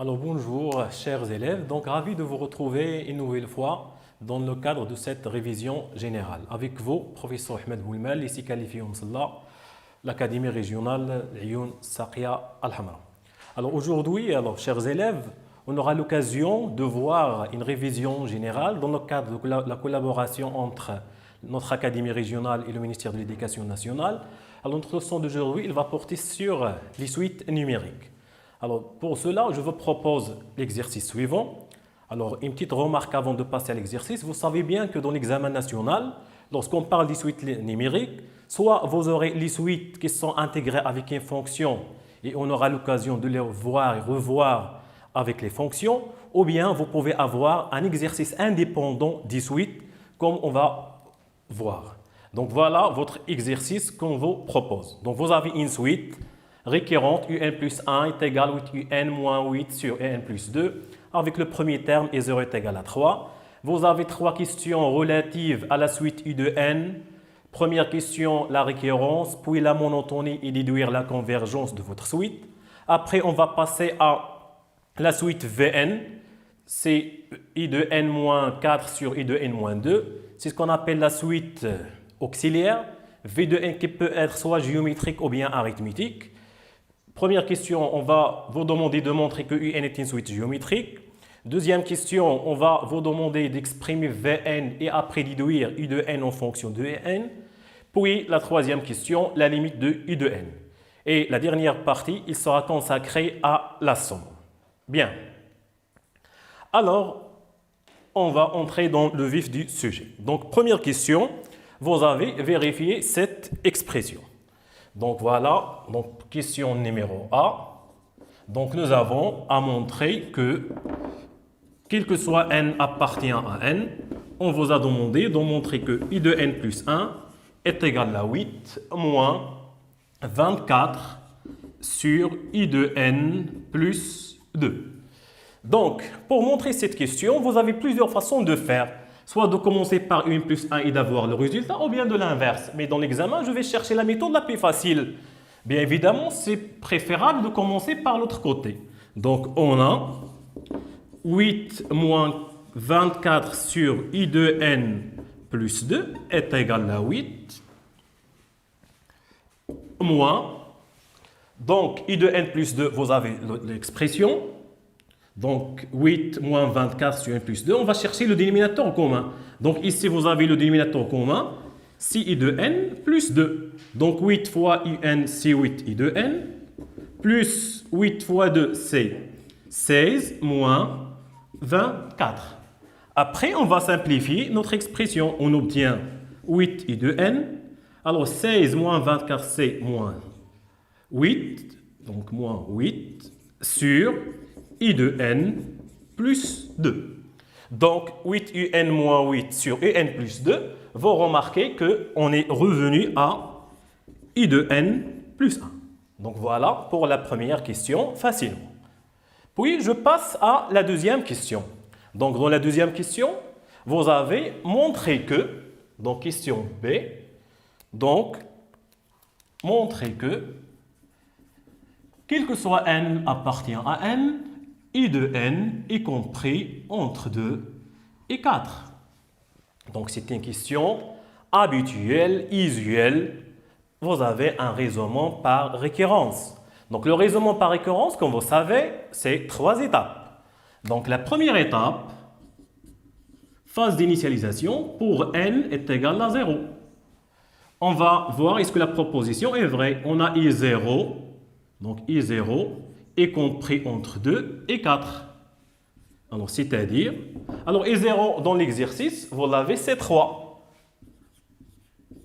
Alors bonjour chers élèves, donc ravi de vous retrouver une nouvelle fois dans le cadre de cette révision générale. Avec vous, professeur Ahmed Boulimel, ici qualifié en cela, l'Académie régionale Lyoun Sakia Al-Hamra. Alors aujourd'hui, chers élèves, on aura l'occasion de voir une révision générale dans le cadre de la collaboration entre notre Académie régionale et le ministère de l'Éducation nationale. Alors notre leçon d'aujourd'hui, il va porter sur les suites numériques. Alors, pour cela, je vous propose l'exercice suivant. Alors, une petite remarque avant de passer à l'exercice. Vous savez bien que dans l'examen national, lorsqu'on parle des suites numériques, soit vous aurez les suites qui sont intégrées avec une fonction et on aura l'occasion de les voir et revoir avec les fonctions, ou bien vous pouvez avoir un exercice indépendant des suites comme on va voir. Donc, voilà votre exercice qu'on vous propose. Donc, vous avez une suite récurrente, un plus 1 est égal à un moins 8 sur un plus 2, avec le premier terme et 0 est égal à 3. Vous avez trois questions relatives à la suite U de n. Première question, la récurrence, puis la monotonie et déduire la convergence de votre suite. Après, on va passer à la suite Vn, c'est I de n moins 4 sur I de n moins 2. C'est ce qu'on appelle la suite auxiliaire. V de n qui peut être soit géométrique ou bien arithmétique. Première question, on va vous demander de montrer que UN est une suite géométrique. Deuxième question, on va vous demander d'exprimer Vn et après déduire U de n en fonction de n. Puis la troisième question, la limite de U de n. Et la dernière partie, il sera consacré à la somme. Bien. Alors, on va entrer dans le vif du sujet. Donc, première question, vous avez vérifié cette expression. Donc voilà, donc question numéro A. Donc nous avons à montrer que, quel que soit n appartient à n, on vous a demandé de montrer que I de n plus 1 est égal à 8 moins 24 sur I de n plus 2. Donc, pour montrer cette question, vous avez plusieurs façons de faire. Soit de commencer par UN plus 1 et d'avoir le résultat, ou bien de l'inverse. Mais dans l'examen, je vais chercher la méthode la plus facile. Bien évidemment, c'est préférable de commencer par l'autre côté. Donc, on a 8 moins 24 sur I de n plus 2 est égal à 8 moins, donc I de n plus 2, vous avez l'expression. Donc, 8 moins 24 sur 1 plus 2, on va chercher le dénominateur commun. Donc, ici, vous avez le dénominateur commun, c'est I de n plus 2. Donc, 8 fois UN, c'est 8 I de n, plus 8 fois 2, c'est 16, moins 24. Après, on va simplifier notre expression. On obtient 8 I de n. Alors, 16 moins 24, c'est moins 8. Donc, moins 8 sur I de n plus 2. Donc, 8 UN moins 8 sur UN plus 2, vous remarquez qu'on est revenu à I de n plus 1. Donc, voilà pour la première question facilement. Puis, je passe à la deuxième question. Donc, dans la deuxième question, vous avez montré que, donc question B, donc, montrer que, quel que soit n appartient à n, I de n est compris entre 2 et 4. Donc, c'est une question habituelle, usuelle. Vous avez un raisonnement par récurrence. Donc, le raisonnement par récurrence, comme vous savez, c'est 3 étapes. Donc, la première étape, phase d'initialisation, pour n est égal à 0. On va voir est-ce que la proposition est vraie. On a I0, donc I0, est compris entre 2 et 4. Alors, c'est-à-dire, alors I0 dans l'exercice, vous l'avez, c'est 3.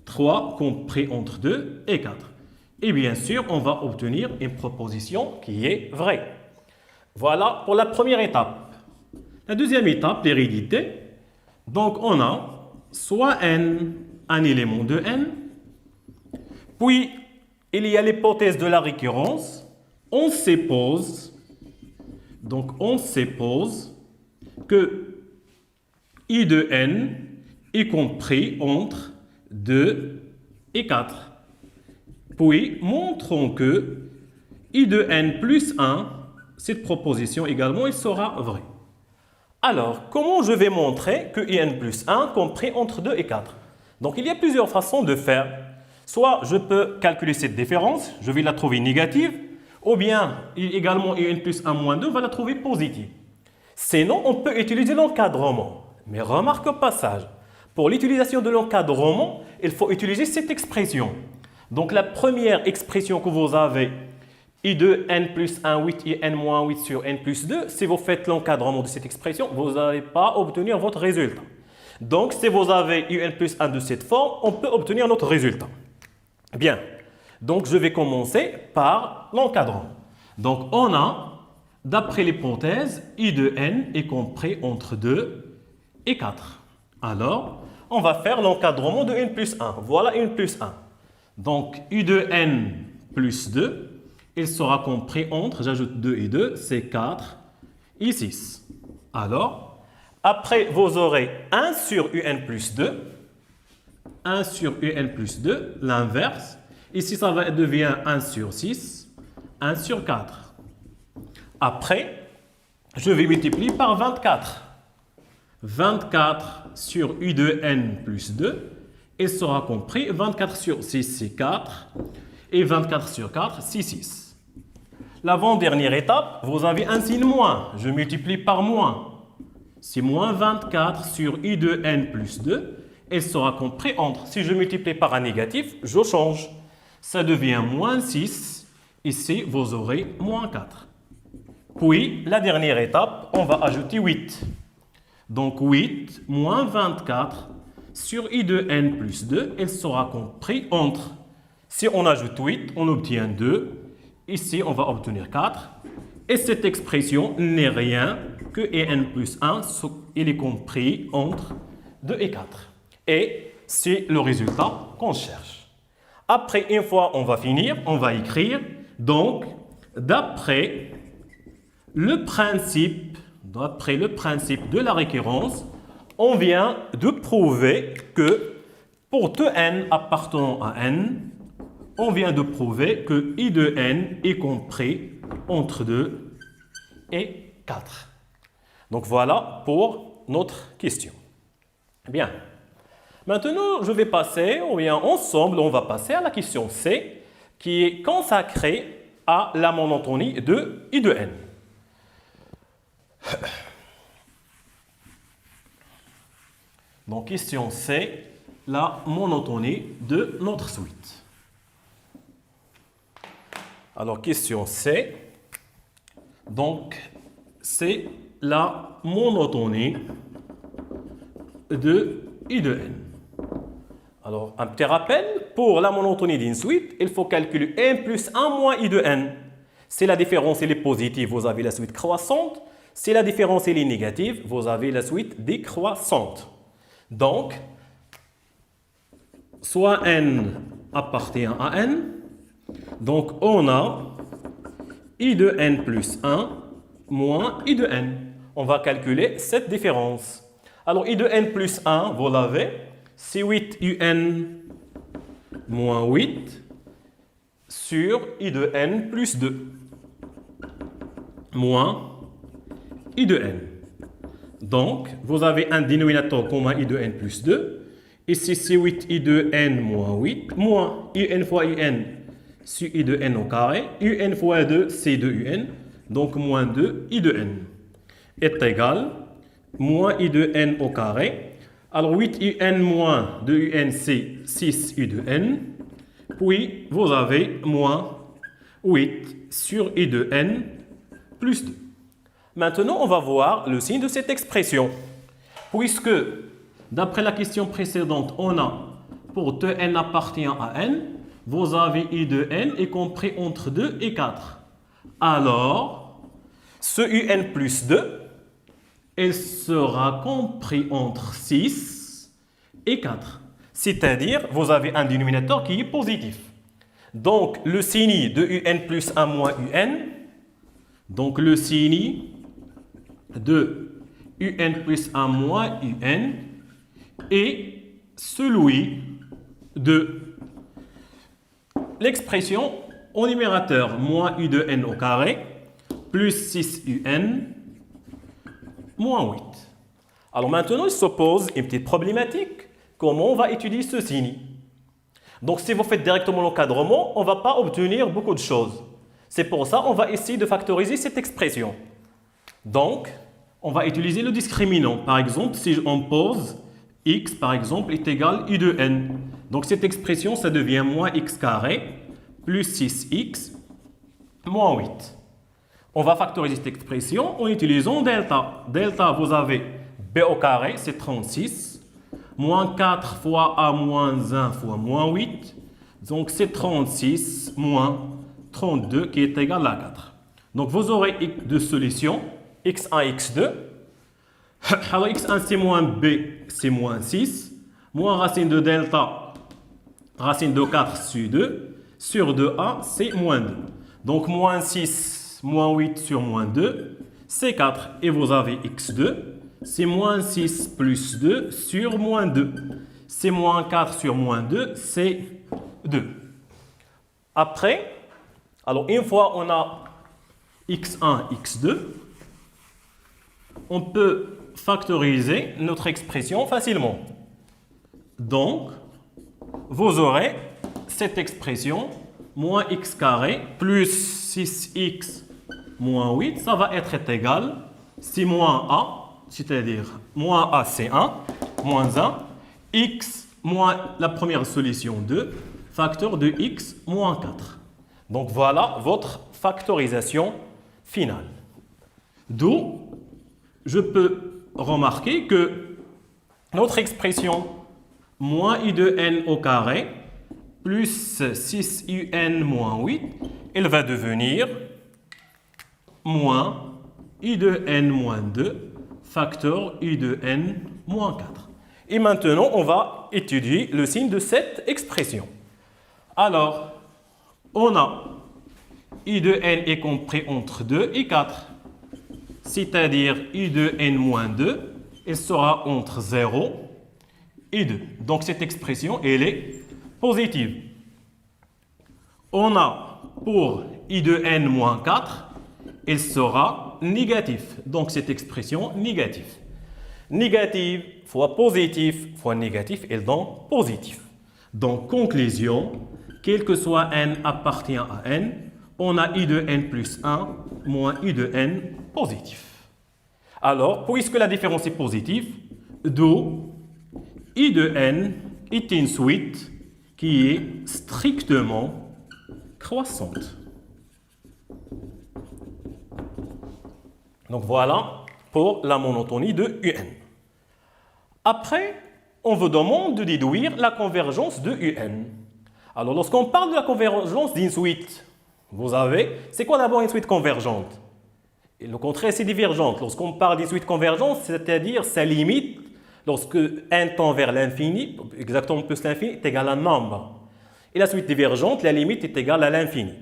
3 compris entre 2 et 4. Et bien sûr, on va obtenir une proposition qui est vraie. Voilà pour la première étape. La deuxième étape, l'hérédité. Donc, on a soit n, un élément de n, puis il y a l'hypothèse de la récurrence. On suppose que I de n est compris entre 2 et 4. Puis, montrons que I de n plus 1 cette proposition également, il sera vrai. Alors, comment je vais montrer que in plus 1 compris entre 2 et 4? Donc, il y a plusieurs façons de faire. Soit je peux calculer cette différence, je vais la trouver négative, ou bien également in plus 1 moins 2, on va la trouver positive. Sinon, on peut utiliser l'encadrement. Mais remarque au passage, pour l'utilisation de l'encadrement, il faut utiliser cette expression. Donc, la première expression que vous avez, I de n plus 1, 8, I n moins 8 sur n plus 2, si vous faites l'encadrement de cette expression, vous n'allez pas obtenir votre résultat. Donc, si vous avez un plus 1 de cette forme, on peut obtenir notre résultat. Bien. Donc, je vais commencer par l'encadrement. Donc, on a, d'après l'hypothèse, I de n est compris entre 2 et 4. Alors, on va faire l'encadrement de n plus 1. Voilà n plus 1. Donc, I de n plus 2, il sera compris entre, j'ajoute 2 et 2, c'est 4 et 6. Alors, après, vous aurez 1 sur un plus 2, 1 sur un plus 2, l'inverse. Ici, ça devient 1 sur 6, 1 sur 4. Après, je vais multiplier par 24. 24 sur U de n plus 2, il sera compris, 24 sur 6, c'est 4, et 24 sur 4, c'est 6. L'avant-dernière étape, vous avez un signe moins, je multiplie par moins. C'est moins 24 sur I de n plus 2, il sera compris entre, si je multiplie par un négatif, je change. Ça devient moins 6, ici vous aurez moins 4. Puis, la dernière étape, on va ajouter 8. Donc 8 moins 24 sur I de n plus 2, il sera compris entre. Si on ajoute 8, on obtient 2. Ici, on va obtenir 4. Et cette expression n'est rien que n plus 1, il est compris entre 2 et 4. Et c'est le résultat qu'on cherche. Après, une fois on va finir, on va écrire. Donc, d'après le principe de la récurrence, on vient de prouver que pour tout n appartenant à n, on vient de prouver que I de n est compris entre 2 et 4. Donc voilà pour notre question. Bien. Maintenant, je vais passer, ou bien ensemble, on va passer à la question C, qui est consacrée à la monotonie de I de n. Donc, question C, la monotonie de notre suite. Alors, question C, donc, c'est la monotonie de I de n. Alors, un petit rappel, pour la monotonie d'une suite, il faut calculer n plus 1 moins I de n. Si la différence elle est positive, vous avez la suite croissante. Si la différence elle est négative, vous avez la suite décroissante. Donc, soit n appartient à n, donc on a I de n plus 1 moins I de n. On va calculer cette différence. Alors, I de n plus 1, vous l'avez, c'est 8 un moins 8 sur I de n plus 2 moins I de n. Donc, vous avez un dénominateur commun I de n plus 2. Ici, c'est 8 I de n moins 8 moins un fois un sur I de n au carré. Un fois 2, c'est 2 un. Donc, moins 2 I de n est égal moins I de n au carré. Alors, 8 un moins 2 un, c'est 6 I de n. Puis, vous avez moins 8 sur I de n plus 2. Maintenant, on va voir le signe de cette expression. Puisque, d'après la question précédente, on a, pour tout n appartient à n, vous avez I de n est compris entre 2 et 4. Alors, ce un plus 2, il sera compris entre 6 et 4. C'est-à-dire, vous avez un dénominateur qui est positif. Donc, le signe de un plus 1 moins un, donc le signe de un plus 1 moins un est celui de l'expression au numérateur moins U de n au carré plus 6un moins 8. Alors maintenant, il se pose une petite problématique. Comment on va étudier ceci? Donc si vous faites directement l'encadrement, on ne va pas obtenir beaucoup de choses. C'est pour ça qu'on va essayer de factoriser cette expression. Donc, on va utiliser le discriminant. Par exemple, si on pose x, par exemple, est égal à i de n. Donc cette expression, ça devient moins x carré plus 6x moins 8. On va factoriser cette expression en utilisant delta. Delta, vous avez b au carré, c'est 36. Moins 4 fois a moins 1 fois moins 8. Donc c'est 36 moins 32 qui est égal à 4. Donc vous aurez deux solutions, x1 et x2. Alors x1 c'est moins b, c'est moins 6. Moins racine de delta, racine de 4 sur 2. Sur 2a, c'est moins 2. Donc moins 6, moins 8 sur moins 2, c'est 4. Et vous avez x2, c'est moins 6 plus 2 sur moins 2. C'est moins 4 sur moins 2, c'est 2. Après, alors une fois on a x1, x2, on peut factoriser notre expression facilement. Donc, vous aurez cette expression, moins x carré plus 6x moins 8, ça va être égal, si moins a, c'est-à-dire moins a c'est 1, moins 1, x moins la première solution 2, facteur de x moins 4. Donc voilà votre factorisation finale. D'où je peux remarquer que notre expression moins i de n au carré plus 6un moins 8, elle va devenir moins i de n moins 2 facteur i de n moins 4. Et maintenant, on va étudier le signe de cette expression. Alors, on a i de n est compris entre 2 et 4. C'est-à-dire i de n moins 2, elle sera entre 0 et 2. Donc cette expression, elle est positive. On a pour i de n moins 4, elle sera négative. Donc cette expression négative. Négative fois positif fois négatif, elle donne positif. Donc conclusion, quel que soit n appartient à n, on a i de n plus 1 moins i de n positif. Alors, puisque la différence est positive, d'où i de n est une suite qui est strictement croissante. Donc voilà pour la monotonie de un. Après, on vous demande de déduire la convergence de un. Alors, lorsqu'on parle de la convergence d'une suite, vous avez, c'est quoi d'abord une suite convergente? Et le contraire, c'est divergente. Lorsqu'on parle d'une suite convergente, c'est-à-dire sa limite, lorsque n tend vers l'infini, exactement plus l'infini, est égal à un nombre. Et la suite divergente, la limite est égale à l'infini.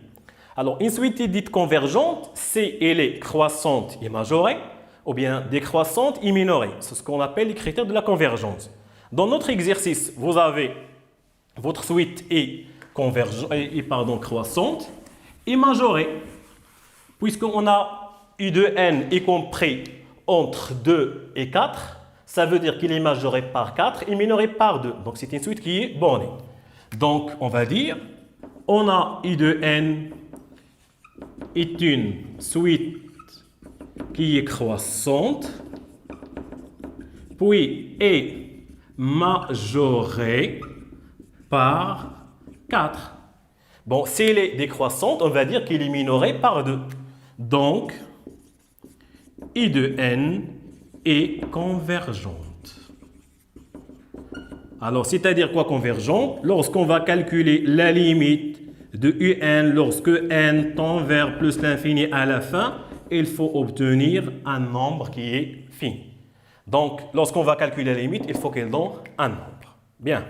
Alors, une suite dite convergente, c'est elle est croissante et majorée, ou bien décroissante et minorée. C'est ce qu'on appelle les critères de la convergence. Dans notre exercice, vous avez votre suite est croissante et majorée. Puisqu'on a i de n est compris entre 2 et 4, ça veut dire qu'il est majoré par 4 et minoré par 2. Donc c'est une suite qui est bornée. Donc on va dire, on a i de n est une suite qui est croissante, puis est majorée par 4. Bon, si elle est décroissante, on va dire qu'il est minoré par 2. Donc, i de n est convergente. Alors, c'est-à-dire quoi convergente? Lorsqu'on va calculer la limite de un lorsque n tend vers plus l'infini à la fin, il faut obtenir un nombre qui est fini. Donc, lorsqu'on va calculer la limite, il faut qu'elle donne un nombre. Bien.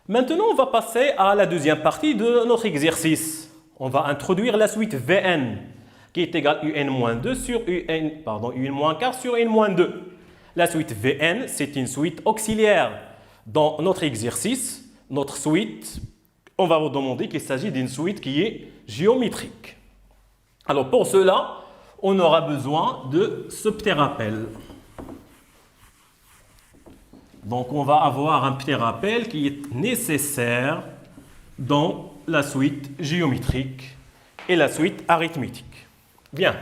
Maintenant, on va passer à la deuxième partie de notre exercice. On va introduire la suite Vn, qui est égale à un-2 sur un-4 sur n-2. La suite Vn, c'est une suite auxiliaire. Dans notre exercice, notre suite, on va vous demander qu'il s'agit d'une suite qui est géométrique. Alors pour cela, on aura besoin de ce petit rappel. Donc on va avoir un petit rappel qui est nécessaire dans la suite géométrique et la suite arithmétique. Bien.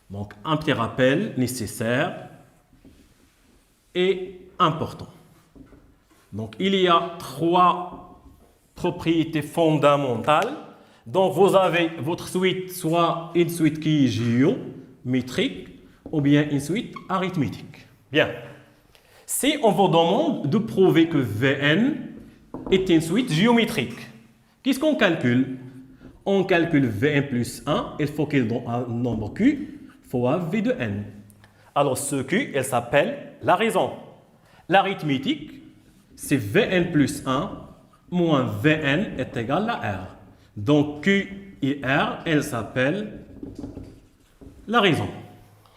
Donc un petit rappel nécessaire et important. Donc il y a 3 propriétés fondamentales. Donc vous avez votre suite, soit une suite qui est géométrique ou bien une suite arithmétique. Bien. Si on vous demande de prouver que Vn est une suite géométrique, qu'est-ce qu'on calcule? On calcule Vn plus 1, il faut qu'il donne un nombre Q fois V de n. Alors ce Q, elle s'appelle la raison. L'arithmétique, c'est Vn plus 1 moins Vn est égal à R. Donc Q et R, elle s'appelle la raison.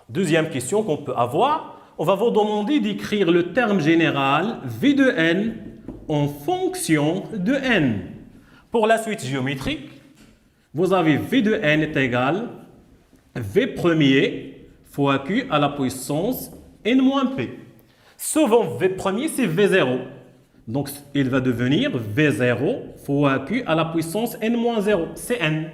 Deuxième question qu'on peut avoir, on va vous demander d'écrire le terme général V de n en fonction de n. Pour la suite géométrique, vous avez V de n est égal à V premier fois Q à la puissance n moins p. Souvent, V premier, c'est V0. Donc, il va devenir V0 fois Q à la puissance n moins 0, c'est n.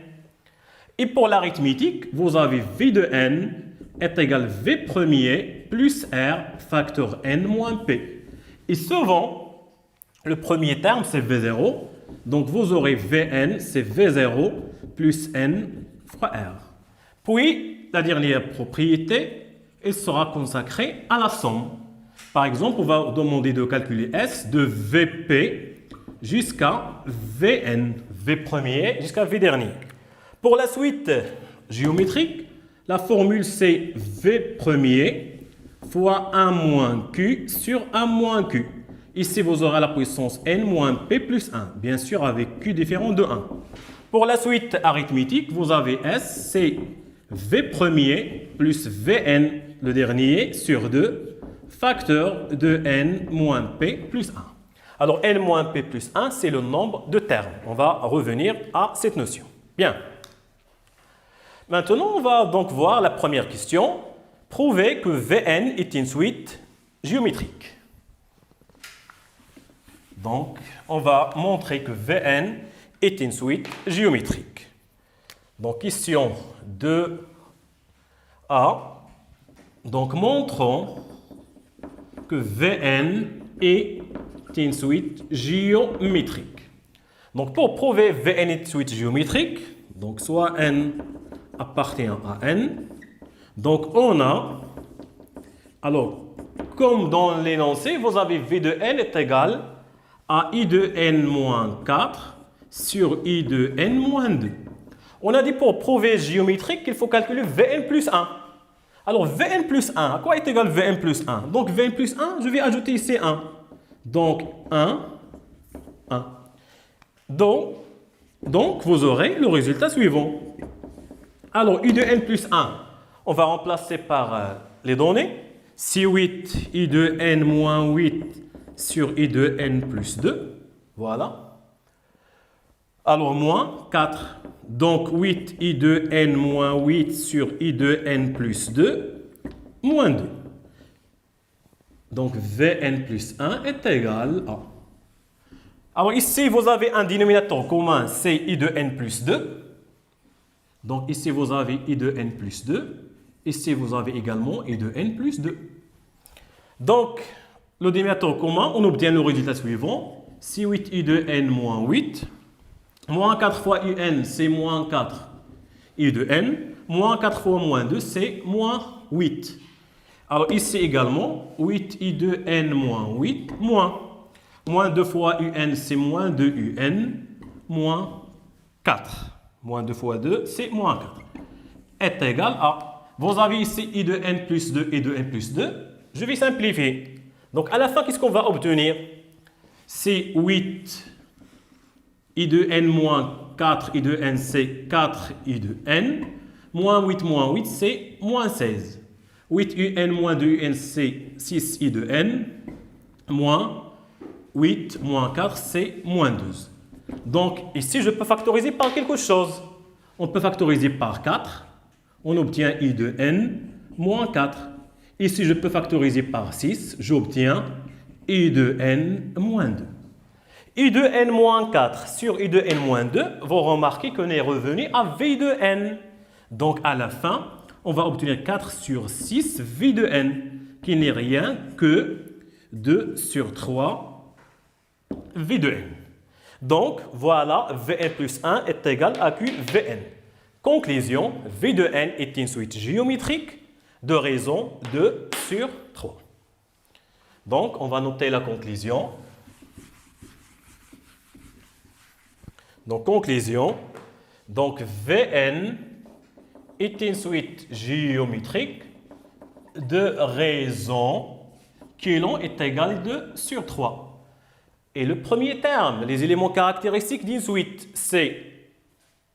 Et pour l'arithmétique, vous avez V de n est égal à V premier plus R facteur n moins p. Et souvent, le premier terme, c'est V0. Donc, vous aurez Vn, c'est V0 plus n fois R. Puis, la dernière propriété, elle sera consacrée à la somme. Par exemple, on va demander de calculer S de Vp jusqu'à Vn, V premier jusqu'à V dernier. Pour la suite géométrique, la formule c'est V premier fois 1 moins Q sur 1 moins Q. Ici, vous aurez la puissance n moins p plus 1, bien sûr avec Q différent de 1. Pour la suite arithmétique, vous avez S, c'est V premier plus Vn, le dernier, sur 2, facteur de n moins p plus 1. Alors, n moins p plus 1, c'est le nombre de termes. On va revenir à cette notion. Bien. Maintenant, on va donc voir la première question. Prouver que Vn est une suite géométrique. Donc, on va montrer que Vn est une suite géométrique. Donc, question 2a. Donc, montrons que Vn est une suite géométrique. Donc, pour prouver Vn est une suite géométrique, donc soit n appartient à n, donc on a, alors, comme dans l'énoncé, vous avez V de n est égal à I de n moins 4 sur I de n moins 2. On a dit pour prouver géométrique qu'il faut calculer Vn plus 1. Alors, Vn plus 1, à quoi est égal Vn plus 1? Donc, Vn plus 1, je vais ajouter ici 1. Donc, 1, 1. Donc vous aurez le résultat suivant. Alors, I de n plus 1, on va remplacer par les données. C8, I de n moins 8 sur I de n plus 2. Voilà. Alors, moins 4. Donc, 8 I de n moins 8 sur I de n plus 2, moins 2. Donc, Vn plus 1 est égal à... Alors, ici, vous avez un dénominateur commun, c'est I de n plus 2. Donc, ici, vous avez I de n plus 2. Ici, vous avez également I de n plus 2. Donc, le dénominateur commun, on obtient le résultat suivant. Si 8 I de n moins 8... Moins 4 fois un, c'est moins 4 I de n. Moins 4 fois moins 2, c'est moins 8. Alors ici également, 8 I de n moins 8, moins. Moins 2 fois un, c'est moins 2 un, moins 4. Moins 2 fois 2, c'est moins 4. Est égal à, vous avez ici I de n plus 2, I de n plus 2. Je vais simplifier. Donc à la fin, qu'est-ce qu'on va obtenir? C'est 8 I de n moins 4 I de n, c'est 4 I de n. Moins 8, c'est moins 16. 8 un moins 2 un, c'est 6 I de n. Moins 8 moins 4, c'est moins 12. Donc, ici, je peux factoriser par quelque chose. On peut factoriser par 4. On obtient I de n moins 4. Ici, je peux factoriser par 6. J'obtiens I de n moins 2. I de n moins 4 sur I de n moins 2, vous remarquez qu'on est revenu à V de n. Donc, à la fin, on va obtenir 4 sur 6 V de n, qui n'est rien que 2 sur 3 V de n. Donc, voilà, Vn plus 1 est égal à Q Vn. Conclusion, V de n est une suite géométrique de raison 2 sur 3. Donc, on va noter la conclusion. Donc, conclusion, donc Vn est une suite géométrique de raison qui est égal à 2 sur 3. Et le premier terme, les éléments caractéristiques d'une suite, c'est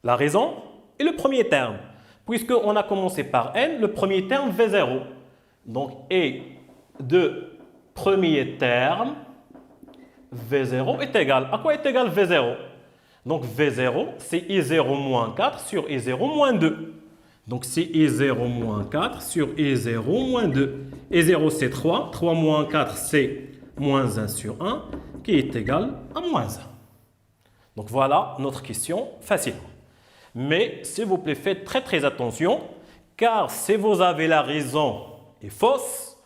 la raison et le premier terme. Puisqu'on a commencé par n, le premier terme V0. Donc, et de premier terme, V0 est égal. À quoi est égal V0? Donc, V0, c'est I0 moins 4 sur I0 moins 2. Donc, c'est I0 moins 4 sur I0 moins 2. I0, c'est 3. 3 moins 4, c'est moins 1 sur 1, qui est égal à moins 1. Donc, voilà notre question facile. Mais, s'il vous plaît, faites très attention, car si vous avez la raison est fausse,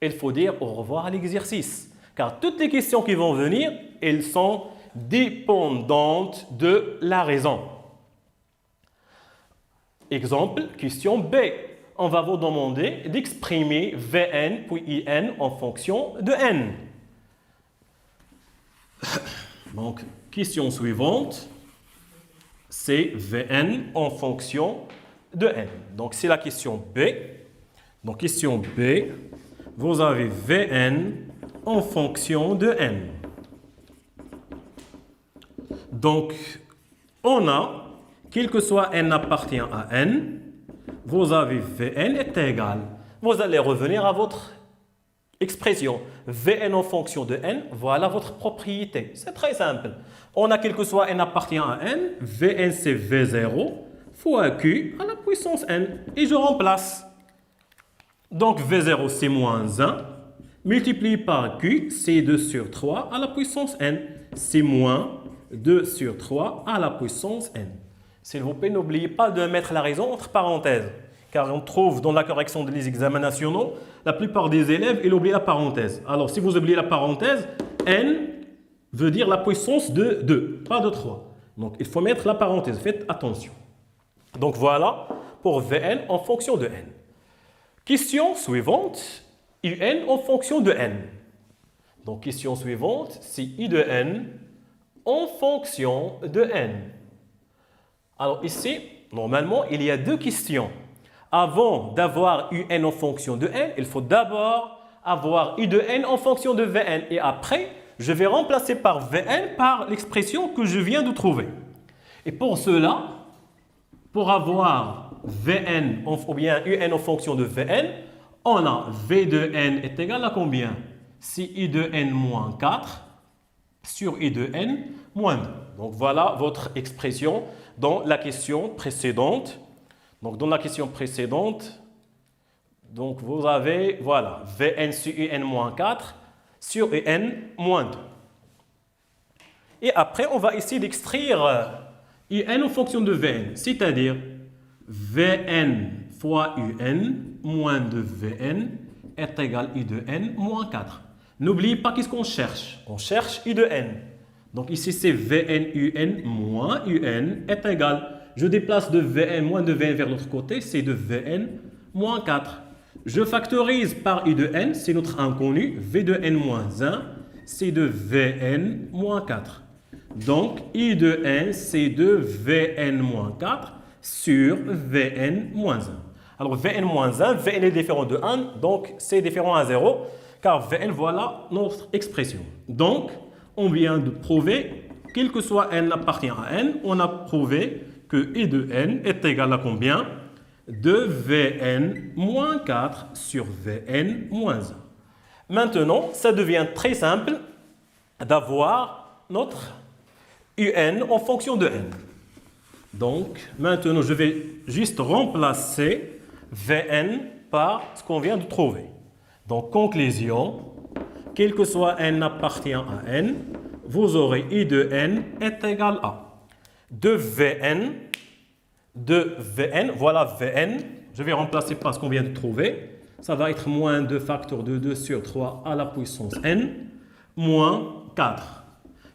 il faut dire au revoir à l'exercice. Car toutes les questions qui vont venir, elles sont dépendantes de la raison. Exemple, question B. On va vous demander d'exprimer Vn puis In en fonction de n. Donc, question suivante, c'est Vn en fonction de n. Donc, c'est la question B. Donc, question B, vous avez Vn en fonction de n. Donc, on a, quel que soit n appartient à n, vous avez Vn est égal. Vous allez revenir à votre expression. Vn en fonction de n, voilà votre propriété. C'est très simple. On a quel que soit n appartient à n, Vn c'est V0 fois Q à la puissance n. Et je remplace. Donc V0 c'est moins 1, multiplié par Q, c'est 2 sur 3 à la puissance n. C'est moins 2 sur 3 à la puissance n. S'il vous plaît, n'oubliez pas de mettre la raison entre parenthèses. Car on trouve dans la correction des examens nationaux, la plupart des élèves, ils oublient la parenthèse. Alors, si vous oubliez la parenthèse, n veut dire la puissance de 2, pas de 3. Donc, il faut mettre la parenthèse. Faites attention. Donc, voilà pour Vn en fonction de n. Question suivante, Un en fonction de n. Donc, question suivante, c'est I de n en fonction de n. Alors ici, normalement, il y a deux questions. Avant d'avoir Un en fonction de n, il faut d'abord avoir I de n en fonction de Vn. Et après, je vais remplacer par Vn par l'expression que je viens de trouver. Et pour cela, pour avoir Vn ou bien Un en fonction de Vn, on a V de n est égal à combien? C'est I de n moins 4 sur I de n moins 2. Donc voilà votre expression dans la question précédente. Donc dans la question précédente, donc vous avez, voilà, Vn sur Un moins 4 sur Un moins 2. Et après, on va essayer d'extraire Un en fonction de Vn, c'est-à-dire Vn fois Un moins de Vn est égal à I de n moins 4. N'oubliez pas qu'est-ce qu'on cherche. On cherche I de n. Donc ici, c'est Vn Un moins Un est égal. Je déplace de Vn moins de Vn vers l'autre côté, c'est de Vn moins 4. Je factorise par I de n, c'est notre inconnu. V de n moins 1, c'est de Vn moins 4. Donc, I de n, c'est de Vn moins 4 sur Vn moins 1. Alors, Vn moins 1, Vn est différent de 1, donc c'est différent à 0, car Vn, voilà notre expression. Donc, on vient de prouver, quel que soit n appartient à n, on a prouvé que I de n est égal à combien? De Vn moins 4 sur Vn moins 1. Maintenant, ça devient très simple d'avoir notre Un en fonction de n. Donc, maintenant, je vais juste remplacer Vn par ce qu'on vient de trouver. Donc, conclusion, quel que soit n appartient à n, vous aurez I de n est égal à de Vn, voilà Vn, je vais remplacer par ce qu'on vient de trouver, ça va être moins 2 facteur de 2 sur 3 à la puissance n, moins 4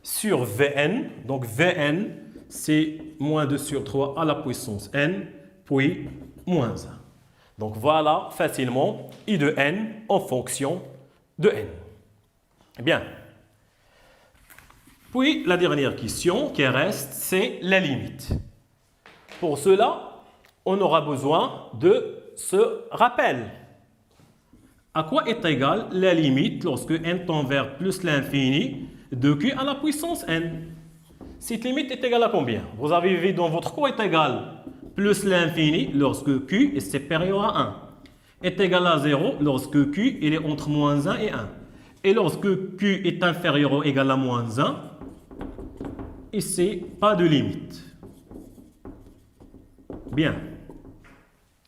sur Vn, donc Vn, c'est moins 2 sur 3 à la puissance n, puis moins 1. Donc voilà facilement I de n en fonction de n. Bien. Puis la dernière question qui reste, c'est la limite. Pour cela, on aura besoin de ce rappel. À quoi est égale la limite lorsque n tend vers plus l'infini de q à la puissance n? Cette limite est égale à combien? Vous avez vu dans votre cours est égale plus l'infini lorsque q est supérieur à 1. Est égal à 0 lorsque q il est entre moins 1 et 1. Et lorsque q est inférieur ou égal à moins 1, ici, pas de limite. Bien.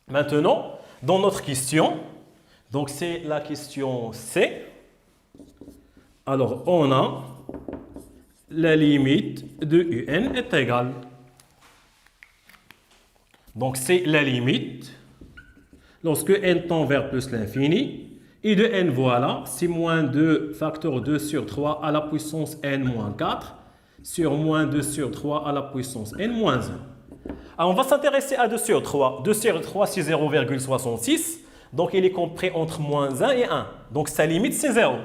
Maintenant, dans notre question, donc c'est la question C. Alors, on a la limite de un est égale. Donc, c'est la limite lorsque n tend vers plus l'infini. I de n, voilà, c'est moins 2 facteur 2 sur 3 à la puissance n moins 4 sur moins 2 sur 3 à la puissance n moins 1. Alors, on va s'intéresser à 2 sur 3. 2 sur 3, c'est 0,66. Donc, il est compris entre moins 1 et 1. Donc, sa limite, c'est 0.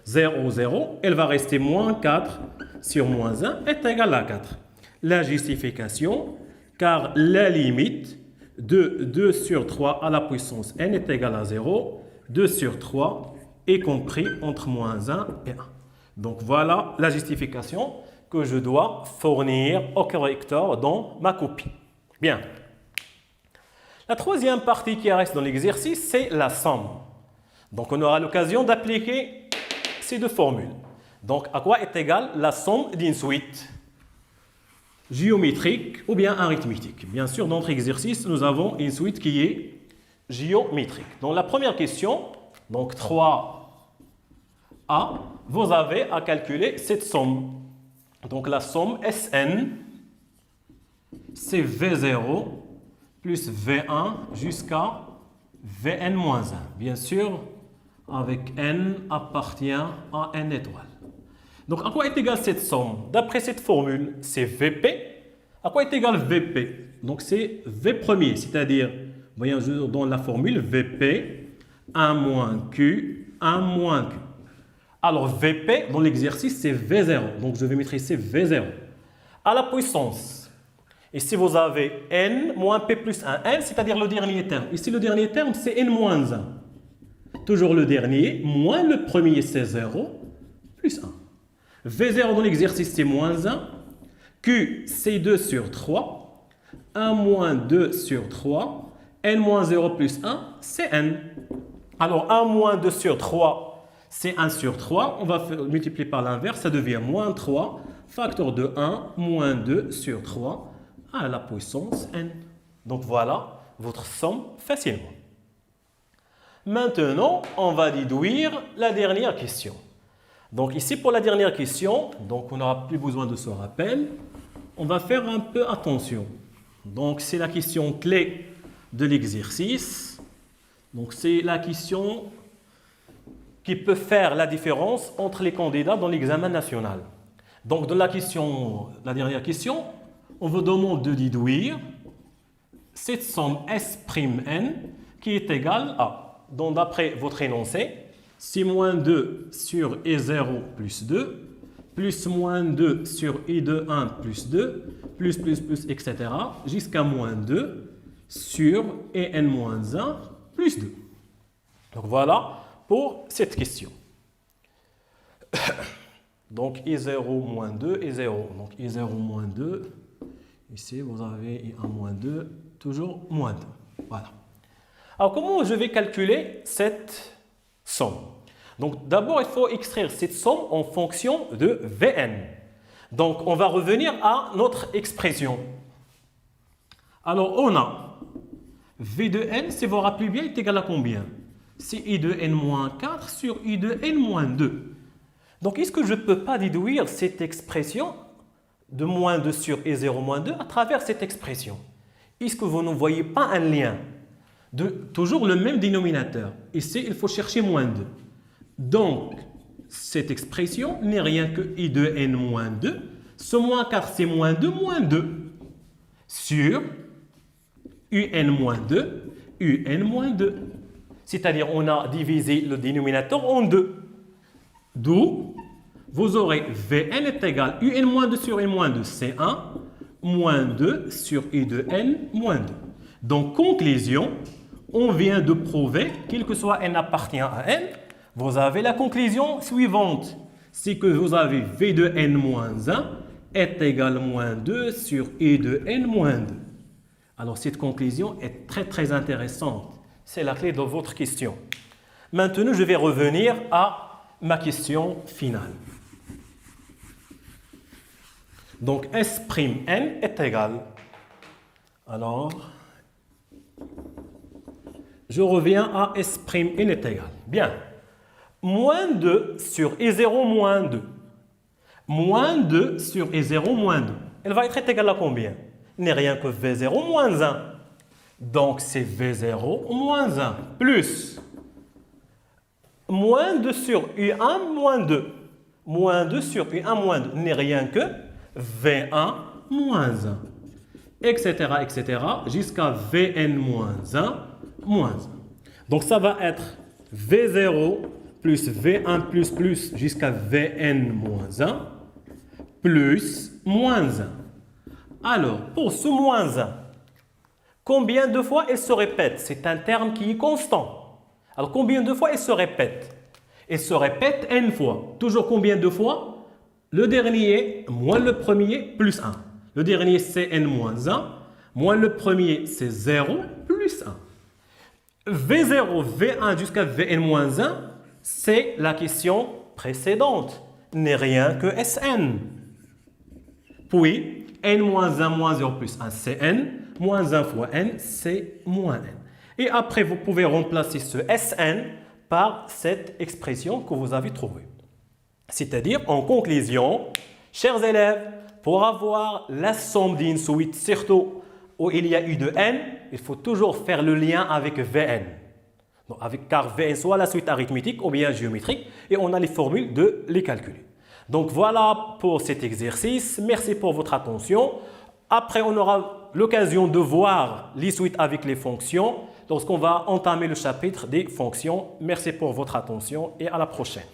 0, 0, elle va rester moins 4 sur moins 1 est égal à 4. La justification, car la limite de 2 sur 3 à la puissance n est égale à 0. 2 sur 3 est compris entre moins 1 et 1. Donc, voilà la justification que je dois fournir au correcteur dans ma copie. Bien. La troisième partie qui reste dans l'exercice, c'est la somme. Donc, on aura l'occasion d'appliquer ces deux formules. Donc, à quoi est égale la somme d'une suite géométrique ou bien arithmétique? Bien sûr, dans notre exercice, nous avons une suite qui est géométrique. Dans la première question, donc 3a, vous avez à calculer cette somme. Donc, la somme Sn, c'est V0 plus V1 jusqu'à Vn-1. Bien sûr, avec n appartient à n étoile. Donc, à quoi est égale cette somme? D'après cette formule, c'est Vp. À quoi est égal Vp? Donc, c'est V premier, c'est-à-dire, voyons dans la formule Vp, 1 moins Q, 1 moins Q. Alors, Vp, dans l'exercice, c'est V0. Donc, je vais mettre ici V0. À la puissance. Ici, vous avez n moins p plus 1. n, c'est-à-dire le dernier terme. Ici, le dernier terme, c'est n moins 1. Toujours le dernier, moins le premier, c'est 0, plus 1. V0 dans l'exercice, c'est moins 1. Q, c'est 2 sur 3. 1 moins 2 sur 3. N moins 0 plus 1, c'est n. Alors, 1 moins 2 sur 3, c'est 1 sur 3. On va multiplier par l'inverse, ça devient moins 3. Facteur de 1, moins 2 sur 3 à la puissance n. Donc, voilà votre somme facilement. Maintenant, on va déduire la dernière question. Donc ici, pour la dernière question, donc on n'aura plus besoin de ce rappel. On va faire un peu attention. Donc c'est la question clé de l'exercice. Donc c'est la question qui peut faire la différence entre les candidats dans l'examen national. Donc dans la dernière question, on vous demande de déduire cette somme S'N qui est égale à, donc d'après votre énoncé, c'est moins 2 sur E0 plus 2, plus moins 2 sur I de 1 plus 2, plus, etc. jusqu'à moins 2 sur En-1 plus 2. Donc voilà pour cette question. Donc I0 moins 2 et 0. Donc I0 moins 2. Ici, vous avez I1 moins 2, toujours moins 2. Voilà. Alors, comment je vais calculer cette somme? Donc, d'abord, il faut extraire cette somme en fonction de Vn. Donc, on va revenir à notre expression. Alors, on a V de n, si vous vous rappelez bien, est égal à combien? C'est I de n moins 4 sur I de n moins 2. Donc, est-ce que je ne peux pas déduire cette expression de moins 2 sur I0 moins 2 à travers cette expression? Est-ce que vous ne voyez pas un lien de toujours le même dénominateur? Ici, il faut chercher moins 2. Donc, cette expression n'est rien que I de n moins 2. Ce moins 4, c'est moins 2 sur UN moins 2, UN moins 2. C'est-à-dire, on a divisé le dénominateur en 2. D'où, vous aurez Vn est égal UN moins 2 sur N moins 2, c'est 1, moins 2 sur I de n moins 2. Donc, conclusion, on vient de prouver, quel que soit n appartient à n, vous avez la conclusion suivante. C'est que vous avez V de n moins 1 est égal à moins 2 sur I de n moins 2. Alors, cette conclusion est très intéressante. C'est la clé de votre question. Maintenant, je vais revenir à ma question finale. Donc, S'N est égal. Alors, je reviens à S'N est égal. Bien. Moins 2 sur I0 moins 2. Moins 2 sur I0 moins 2. Elle va être égale à combien? N'est rien que V0 moins 1. Donc, c'est V0 moins 1 plus moins 2 sur U1 moins 2. Moins 2 sur U1 moins 2 n'est rien que V1 moins 1. Etc. Jusqu'à Vn moins 1 moins 1. Donc, ça va être V0 plus V1 plus jusqu'à Vn moins 1 plus moins 1. Alors, pour ce moins 1, combien de fois il se répète? C'est un terme qui est constant. Alors, combien de fois il se répète? Il se répète n fois. Toujours combien de fois? Le dernier moins le premier plus 1. Le dernier, c'est n moins 1. Moins le premier, c'est 0 plus 1. V0, V1 jusqu'à Vn moins 1, c'est la question précédente. N'est rien que Sn. Puis, n moins 1 moins 0 plus 1, c'est n. Moins 1 fois n, c'est moins n. Et après, vous pouvez remplacer ce Sn par cette expression que vous avez trouvée. C'est-à-dire, en conclusion, chers élèves, pour avoir la somme d'une suite, surtout où il y a eu de n, il faut toujours faire le lien avec Vn. Donc, car Vn soit la suite arithmétique ou bien géométrique, et on a les formules de les calculer. Donc voilà pour cet exercice. Merci pour votre attention. Après, on aura l'occasion de voir les suites avec les fonctions lorsqu'on va entamer le chapitre des fonctions. Merci pour votre attention et à la prochaine.